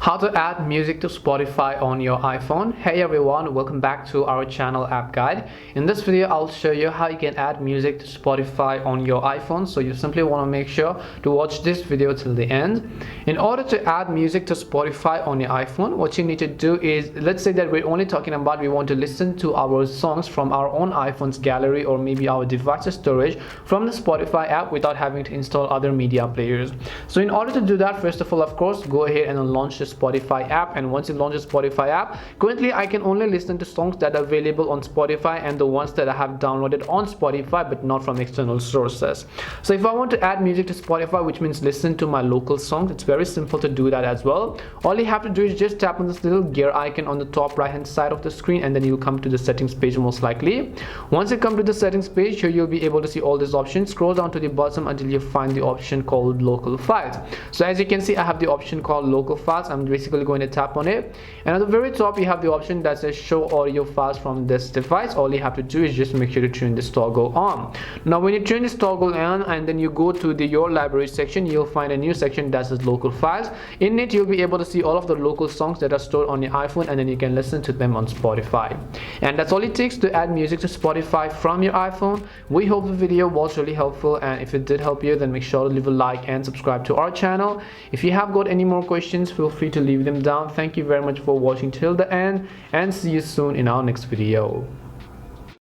How to add music to Spotify on your iPhone. Hey everyone, welcome back to our channel App Guide. In this video I'll show you how you can add music to Spotify on your iPhone, so you simply want to make sure to watch this video till the end. In order to add music to Spotify on your iPhone, what you need to do is, let's say that we're only talking about we want to listen to our songs from our own iPhone's gallery or maybe our device's storage from the Spotify app without having to install other media players. So in order to do that, first of all, of course, go ahead and launch the Spotify app. And once you launch the Spotify app, currently I can only listen to songs that are available on Spotify and the ones that I have downloaded on Spotify but not from external sources. So if I want to add music to Spotify, which means listen to my local songs, it's very simple to do that as well. All you have to do is just tap on this little gear icon on the top right hand side of the screen, and then you'll come to the settings page most likely. Once you come to the settings page, here you'll be able to see all these options. Scroll down to the bottom until you find the option called local files. So as you can see, I have the option called local files. I'm basically going to tap on it, and at the very top you have the option that says show audio files from this device. All you have to do is just make sure to turn this toggle on. Now when you turn this toggle on and then you go to the your library section, you'll find a new section that says local files. In it you'll be able to see all of the local songs that are stored on your iPhone, and then you can listen to them on Spotify. And that's all it takes to add music to Spotify from your iPhone. We hope the video was really helpful, and if it did help you, then make sure to leave a like and subscribe to our channel. If you have got any more questions, feel free to leave them down. Thank you very much for watching till the end, and see you soon in our next video.